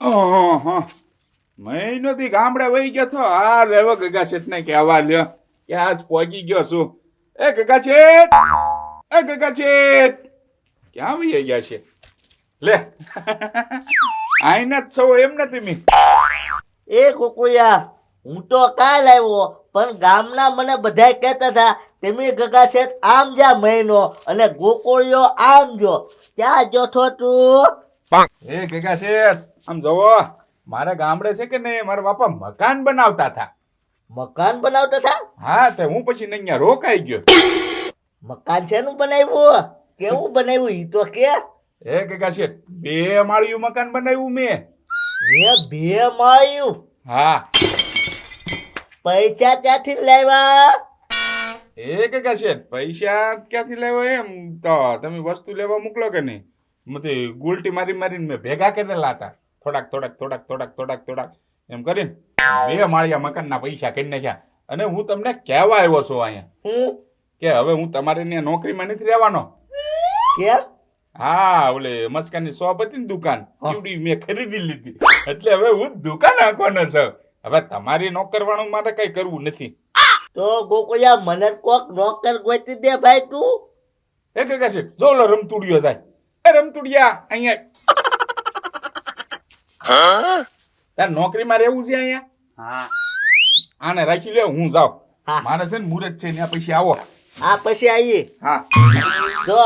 ઓહો, મહિનોથી ગામડે વહી ગયો છો. આ રેવો ગગા શેઠ ને કહેવા લ્યો કે આજ પહોંચી ગયો છું. એ ગગા શેઠ, એ ગગા શેઠ, ક્યાં વહી ગયા છે? લે આઈને જ છો એમ ને તમે? એ કુકુયા, હું તો કાલ આવ્યો, પણ ગામના મને બધા કહેતા હતા તમે ગગા શેઠ આમ જા મહિનો અને ગોકુળિયો આમ જો. ક્યાં જો છો તું? એ ગગા શેઠ, આમ જોવો, મારા ગામડે છે કે નહીં, મારા બાપા મકાન બનાવતા હતા. મકાન બનાવતા હતા? હા, તે હું પછી અહીંયા રોકાઈ ગયો. મકાન શેનું બનાવ્યું? કેવું બનાવ્યું ઈ તો કે? એ ગગા શેઠ, 2 માળિયું મકાન બનાવ્યું મેં. એ 2 માળિયું? હા. પૈસા ક્યાંથી લાવ્યા? એ ગગા શેઠ, પૈસા ક્યાંથી લાવ્યો એમ તો તમે વસ્તુ લેવા મોકલો કે નહીં, મને ગુલટી મારી મારીને મેં ભેગા કરેલા હતા. થોડાક એમ કરીને 2 માળિયા મકાનના પૈસા કરી નાખ્યા. અને હું તમને કહેવા આવ્યો છું અહીંયા કે હવે હું તમારે ત્યાં નોકરીમાં નથી રહેવાનો. કેમ? હા, ઓલે મસ્કાની શોપ હતી ને દુકાન, ઈવડી મેં ખરીદી લીધી. એટલે હવે હું દુકાન હાંકવાનો છું. હવે તમારી નોકરવાળું મારે કઈ કરવું નથી. તો ગોકુળિયા, મને કોક નોકર ગોતી દે ભાઈ તું. એ ગગા છે, જો ઓલો રમતુડિયો જાય. એ રમતુડિયા, અહીંયા તાર નોકરીમાં રહેવું છે અહીંયા? હા. આને રાખી લે, હું જાઉં. હા. મારે છે ને મુહૂર્ત છે ત્યાં પછી આવો. હા, પછી આવીએ. હા. જો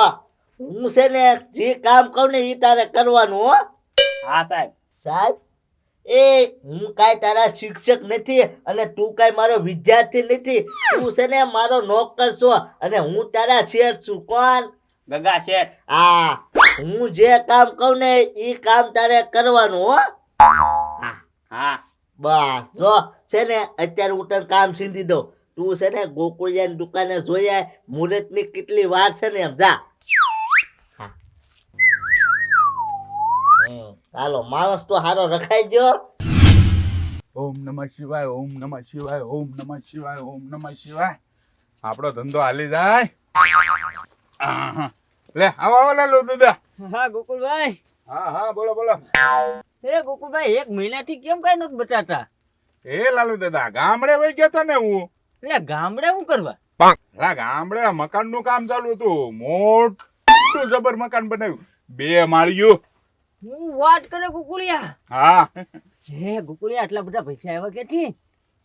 હું છે ને જે કામ કહું ને એ તારે કરવાનું હો. હા સાહેબ. સાહેબ, એ હું કાંઈ તારા શિક્ષક નથી અને તું કાંઈ મારો વિદ્યાર્થી નથી. તું છે ને મારો નોકર છો અને હું તારા શેઠ છું. કોણ? ગગા શેઠ. હા, હું જે કામ કહું ને એ કામ તારે કરવાનું હો. હા. બસ જો છે ને અત્યારે હું તને કામ સીંધી દઉં. તું છે ને ગોકુળિયાની દુકાને જોયા મુહૂર્તની કેટલી વાર છે ને એમ જા. હાલો, માણસ તો હારો રખાઈ ગયો. ઓમ નમઃ શિવાય, ઓમ નમઃ શિવાય, ઓમ નમઃ શિવાય, ઓમ નમઃ શિવાય. આપણો ધંધો હાલી જાય. આહા. લે આવો લાલુ દાદા. હા ગોકુલભાઈ. હા, બોલો. એ ગોકુલભાઈ, 1 મહિનાથી કેમ કઈ નથી બતાતા? એ લાલુ દાદા, ગામડે વહી ગયો તો ને હું. એટલે ગામડે શું કરવા? ગામડે મકાનનું કામ ચાલુ હતું. મોટું જબર મકાન બનાવ્યું, 2 માળિયું. હું વાત કરે ગોકુળિયા. હા. હે ગોકુળિયા, આટલા બધા પૈસા આવ્યા ક્યાંથી?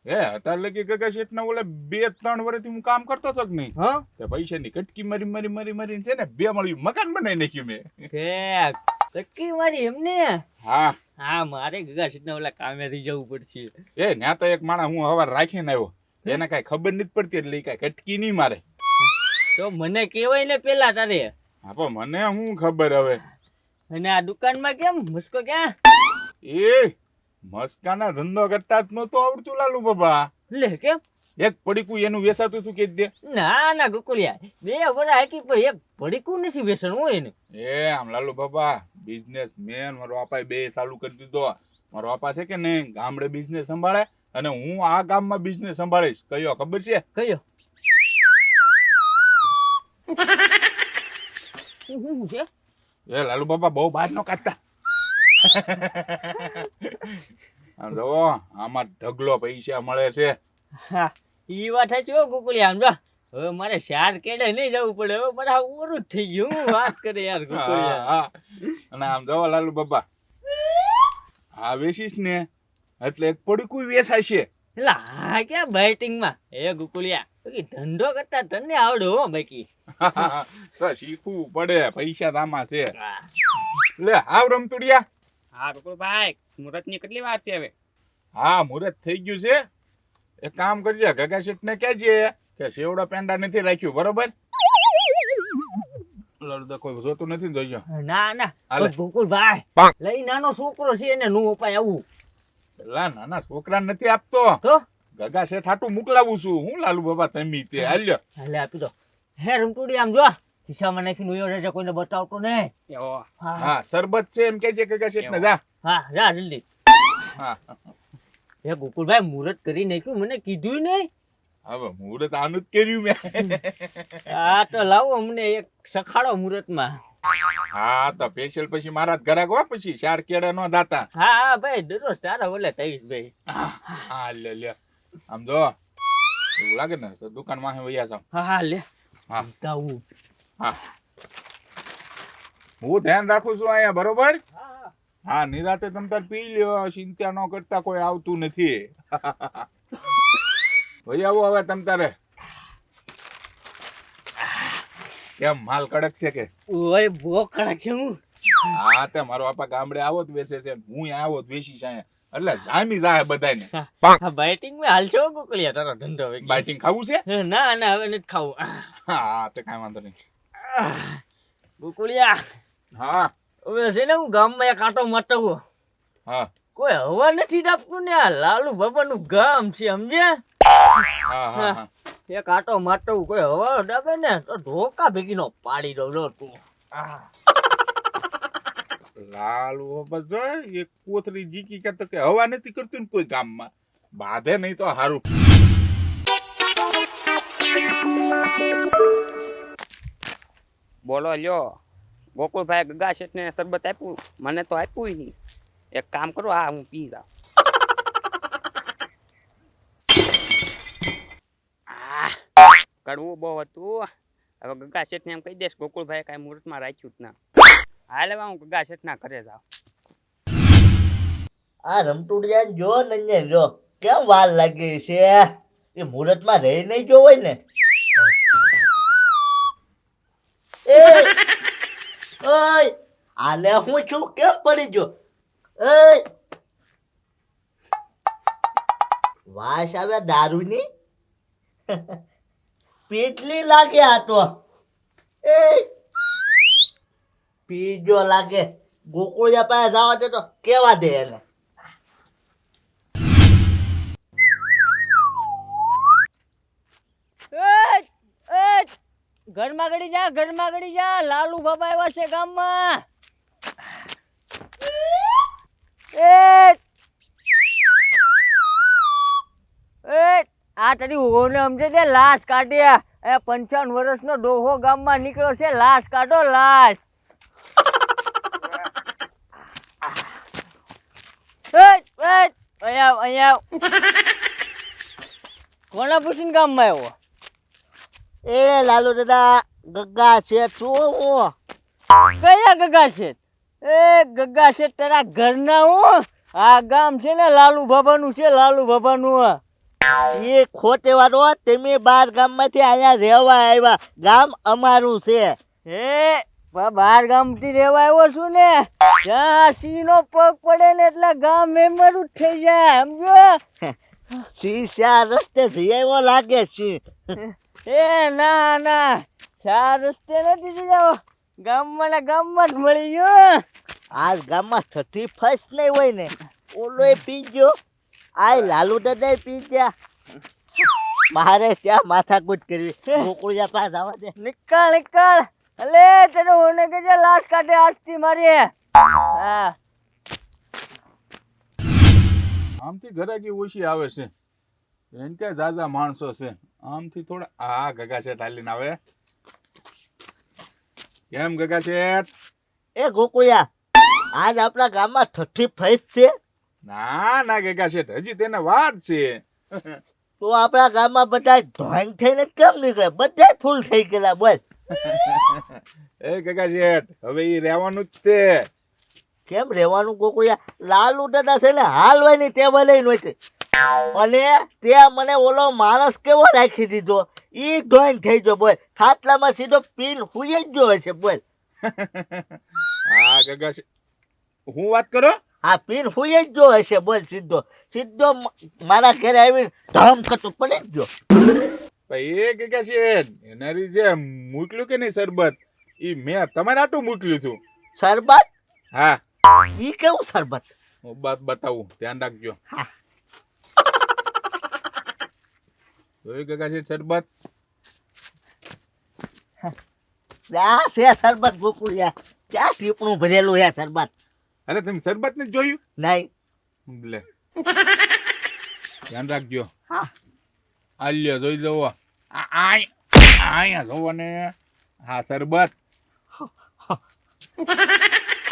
અત્યારે લગી ગગા શેઠ ના ઓલે 2-3 વર્ષથી હું કામ કરતો હતો કે નહીં, હા, તે પૈસાની કટકી મારી છે ને 2 માળિયું મકાન બનાવી નાખ્યું મેં. કટકી મારી એમને? હા. હા, મારે ગગા શેઠના ઓલા કામે રહી જવું પડશે. એ ત્યાં તો એક માણસ હું હવાર રાખીને આવ્યો, એને કઈ ખબર નથી પડતી એટલે કઈ કટકી નહીં મારે. તો મને કેવાય ને પેલા તારે. હા, પણ મને શું ખબર હવે. અને આ દુકાનમાં કેમ મુસ્કો ક્યાં? એ મસ્કાના ધંધો કરતા જ નતો આવડતું લાલુ બાબા. લે કેમ? એક પડીકું એનું વેસાતું હતું કે દે. ના ગોકુળિયા, 2 વર્ષ હાકી પણ એક પડીકું નથી બેસણ હોય ને. એ આમ લાલુ બાબા, બિઝનેસ મેન મારો બાપાએ 2 ચાલુ કરી દીધો. મારો બાપા છે કે નહીં, ગામડે બિઝનેસ સંભાળે અને હું આ ગામમાં બિઝનેસ સંભાળીશ. કયો ખબર છે? કયો? શું છે? એ લાલુ બાબા બહુ બહાર નો કાઢતા. આમ જોવો, આમાં ઢગલો પૈસા મળે છે. હા, ઈ વાત છે હો ગોકુળિયા. આમ જો હવે મારે 4 કેડે નહીં જવું પડે. હવે બધા ઓરું જ થઈ ગયું. હું વાત કરે યાર ગોકુળિયા. હા. અને આમ જોવો લાલુ બાબા, આ વેચીશ ને એટલે એક પડીકું વેચાય છે. એટલે હા, ક્યાં બેટિંગમાં એ ગોકુળિયા, બાકી ધંધો કરતા તને આવડે હો બાકી. તો શીખવું પડે, પૈસા દામાં છે. લે આવ રમતુડિયા. હા ગોકુળભાઈ, મુહૂર્તની કેટલી વાર છે હવે? હા, મુહૂર્ત થઈ ગયું છે. એક કામ કરજે, ગગા શેઠ ને કહેજે કે સેવડો પેંડા નથી રાખ્યું, બરોબર? કોઈ જોતું નથી ને જોઈજો. ના હાલે. ગોકુળભાઈ, લઈ નાનો છોકરો છે એને નું અપાય આવું. પેલા નાના છોકરા નથી આપતો, તો ગગા શેઠ હાટું મોકલાવું છું. હું લાલુ બાબા તમે તે હાલ્યો. હાલે આપી દો. હે રમતુડી, આમ જો ખિસ્સામાં નાખીને ઉયો રહેજે, કોઈને બતાવતો નહીં. એવો. હા, શરબત છે એમ કહેજે ગગા શેઠ ને. જા. હા જા જલ્દી. હા. હે ગોકુળભાઈ, મુહૂર્ત કરી નાખ્યું, મને કીધું નહીં. હવે મુહૂર્ત આનું જ કર્યું મેં. આ તો લાવો અમને એક સખાડો મુહૂર્તમાં. હા તો સ્પેશિયલ પછી મારા જ ઘરાક હો પછી ચાર કેડા નો દાતા. હા હા ભાઈ દરરોજ તારા ઓલે થઈશ ભાઈ. હા લે આમ જો એવું લાગે ને તો દુકાન માં વૈયા જાવ. હા હા લે હા તાવું. હા હું ધ્યાન રાખું છું અહીંયા બરોબર. હા હા નિરાતે તમ તાર પી લ્યો, ચિંતા ન કરતા, કોઈ આવતું નથી. ભાઈ આવો હવે તમ તારે. કેમ માલ કડક છે કે? ઓય બહુ કડક છે હું. હા તે મારો બાપા ગામડે આવો જ બેસે છે, હું આવો જ બેસી છે અહીંયા. એટલે જામી જાય બધાને. હા બાઇટિંગ માં હાલ છો ગોકળિયા તારો ધંધો હવે. બાઇટિંગ ખાવું છે? ના ના હવે નથી ખાવું. હા તે કાંઈ વાંધો નહીં. ગોકળિયા હા હવે છે ને હું ગામમાં એક આંટો મારતો. હા કોઈ હવા નથી દાપતું ને આ લાલુ બાબાનું ગામ છે સમજ્યા. હા હા હા એક આંટો મારતો કોઈ હવા દાબે ને તો ઢોકા ભેગી નો પાડી દઉં લો તું. લાલુ બસ જો એક કોથરી જીકી કે તો કે હવા નથી કરતું ને કોઈ ગામમાં, બાધે નહીં તો હારું. બોલો લ્યો, ગોકુળભાઈ ગગા શેઠને શરબત આપ્યું, મને તો આપ્યું નહીં. એક કામ કરો, આ હું પી જાઉં. કડવું બહુ હતું. હવે ગગા શેઠને એમ કહી દઈશ ગોકુળભાઈ કાંઈ મુહૂર્તમાં રાખ્યું જ ના. હાલ હવે હું ગગા શેઠના ઘરે જાઉં. આ રમતુડિયા જો ને જો કેમ વાર લાગી છે, એ મુહૂર્તમાં રહી નહીં જો હોય ને. એ ઓય આલે હું છું કેમ પડી ગયો? એ વાસ આવે દારૂની. પેટલી લાગે આ તો. એ પીજો લાગે. ગોકુળિયા પાસે જવા દે તો કેવા દે એને. ઘરમાં ગડી જા, ઘરમાં ગડી જા, લાલુ બાબા આવ્યા છે ગામમાં. આ તારી ઓને સમજે છે લાશ કાઢ્યા. 55 વર્ષનો ડોહો ગામમાં નીકળ્યો છે, લાશ કાઢો લાશ. અહીંયા કોના પૂછીને ગામમાં આવ્યો? એ લાલુ દાદા ગગા છે શું હું? કયા ગગા શેઠ? એ ગગા શેઠ તારા ઘરના હું. આ ગામ છે ને લાલુ બાબાનું છે, લાલુ બાબાનું. એ ખોટે વાળો, તમે બાર ગામમાંથી અહીંયા રહેવા આવ્યા, ગામ અમારું છે. એ બહાર ગામથી રહેવા આવ્યો છું ને, જ્યાં સિંહનો પગ પડે ને એટલે ગામ એમરું જ થઈ જાય સમજો. શીશા રસ્તે જઈ આવ્યો લાગે છે. એ ના ના, ચાર રસ્તે નથી જાવ, ગામમાં ને ગામમાં જ મળી ગયો. આ ગામમાં 31st નહીં હોય ને, ઓલોય પી ગયો, આ લાલુ દાદા પી ગયા. મારે ત્યાં માથાકૂટ કરવી. ગોકુળિયા પાસે આવવા દે. નિકાળ નિકાળ. અલે તને ઓને કે જે લાશ કાઢે આજથી મારી. હા આમથી ઘરાકી ઓછી આવે છે, એને ક્યાં જાજા માણસો છે. આમથી થોડા આ ગગા શેઠ હાલીને આવે. કેમ ગગા શેઠ? એ ગોકુળિયા, આજ આપણા ગામમાં 31st છે. ના ના ગગા શેઠ, હજી તેને વાર છે. તો આપણા ગામમાં બધા ધોંગ થઈને કેમ નીકળે? બધા ફૂલ થઈ ગયેલા બોલ. એ ગગા શેઠ, હવે ઈ રહેવાનું જ તે. કેમ રહેવાનું ગોકુળિયા? લાલુ દાદા છે ને હાલવાની ટેબલ લઈને હોય છે, અને તે મને ઓલો માણસ કેવો રાખી દીધો, ઈ ધોઈન થઈ ગયો બોલ. ખાટલામાં સીધો પીન હુઈ જ ગયો હશે બોલ. હા ગગા શેઠ, હું વાત કરો? આ પીન હુઈ જ ગયો હશે બોલ. સીધો સીધો મારા ઘરે આવીને ધમ કરતો પડી જ ગયો. ભાઈ એ ગગા શેઠ, એનારી જે મોકલ્યું કે નહીં શરબત, ઈ મેં તમારે આટલું મોકલ્યું હતું. શરબત? હા ઈ કેવું શરબત? હું બાત બતાવું, ધ્યાન રાખજો. જોયું ગગા શેઠ શરબત? આ છે શરબત ગોકુળિયા, ક્યાં ટીપણું ભરેલું છે શરબત? અરે તમે શરબત ને જોયું? નહીં. લે ધ્યાન રાખજો. હા. આલ્યો જોઈ જવો. અહીંયા જોવો ને. હા શરબત.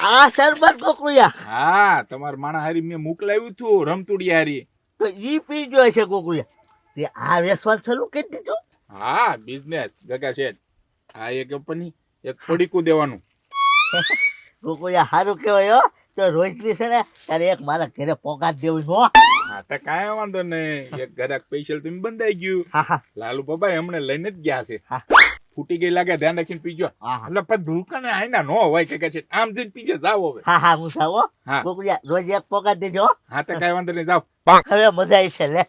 આ શરબત ગોકુળિયા હા તમારા માણા હારી મેં મોકલાવ્યું હતું રમતુડી હારી. તો ઈ પી ગયો છે ગોકુળિયા. તે આ વેસવાલ ચાલુ કરી દીધું. હા બિઝનેસ ગગા શેઠ. આ એક કંપની એક પડીકું દેવાનું. ગોકુળિયા સારું કહેવાય હો. તો રોજની છે ને ત્યારે એક મારા ઘરે પોગાટ દેવું હો. હા તો કાંઈ વાંધો નહીં. એક ઘરાક સ્પેશિયલ તમે બંધાઈ ગયું. હા હા લાલુ બાબા એમણે લઈને જ ગયા છે. હા. ફૂટી ગઈ લાગે ધ્યાન રાખીને પીજો. હા હા. એટલે પછી દુકાને આઈના નો હોય કે છે આમ જઈને પીજે જાવ હવે. હા હા હું સાવો હા. ગોકુળિયા રોજ એક પોગાટ દેજો હો. હા તો કાંઈ વાંધો નહીં જાવ. હવે મજા આવી છે લે.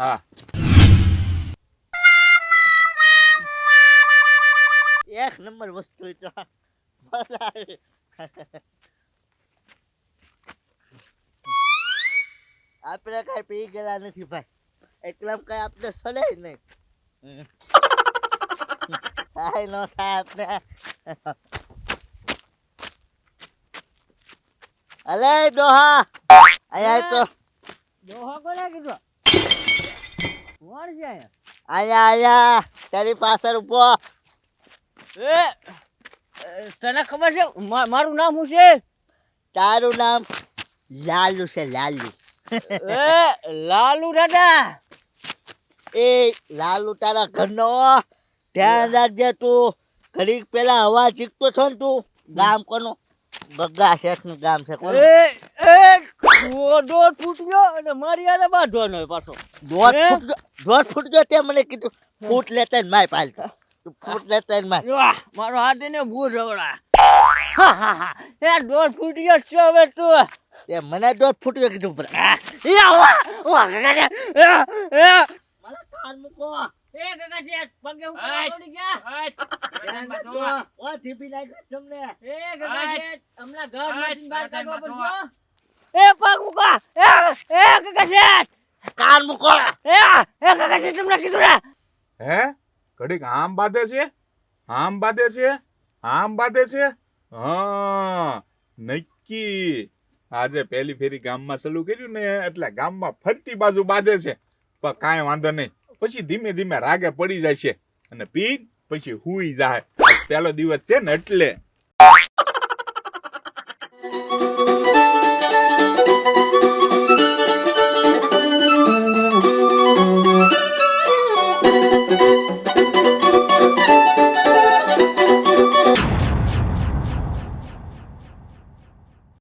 હા એક નંબર વસ્તુ છે. મજા આવી. આપણે કઈ પી ગયેલા નથી ભાઈ. એકલામ કઈ આપણે સડે નહીં. કાંઈ ન થાય આપણે. અલે ડોહા અહીંયા તો ડોહા કોને કીધું? કોણ છે અહીંયા? અહીંયા તારી પાછળ ઉભો. તને ખબર છે મારું નામ શું છે? તારું નામ લાલુ છે લાલુ. લાલુ દાદા. એ લાલુ તારા ઘરનો ધ્યાન રાખજે તું. ઘડીક પેલા હવા ચીકતો છો ને તું. ગામ કોનું? ગગા શેઠ નું ગામ છે કોનું? દોઢ ફૂટ્યો અને મારી આને બાંધવાનો પાછો. દોઢ ફૂટ જો તે મને કીધું ફૂટ લેતા ને માય પાલ તું ફૂટ લેતા ને માય. વાહ, મારો હાથ એને ભૂ રવડા. હા હા હા એ દોઢ ફૂટ્યો છે હવે તું. તે મને દોઢ ફૂટ જો કીધું પર. મને કાન મૂકો. એ કાકા છે પગે ઉપર પડી ગયા. ધ્યાન રાખજો. ઓ ધીપી લાગી તમને. એ કાકા છે હમણાં ઘર માંથી બહાર કાઢવા પડશે. એ પગ મૂકો. એ કાકા છે કાન મૂકો. કાકા છે તમને કીધું ને. હે ઘડીક આમ બાંધે છે આમ બાંધે છે આમ બાંધે છે. હા નક્કી આજે પહેલી ફેરી ગામમાં ચાલુ કર્યું ને એટલે ગામમાં ફરતી બાજુ બાંધે છે. પણ કાંઈ વાંધો નહીં. પછી ધીમે ધીમે રાગે પડી જાય છે અને પી પછી હુઈ જાય. પહેલો દિવસ છે ને એટલે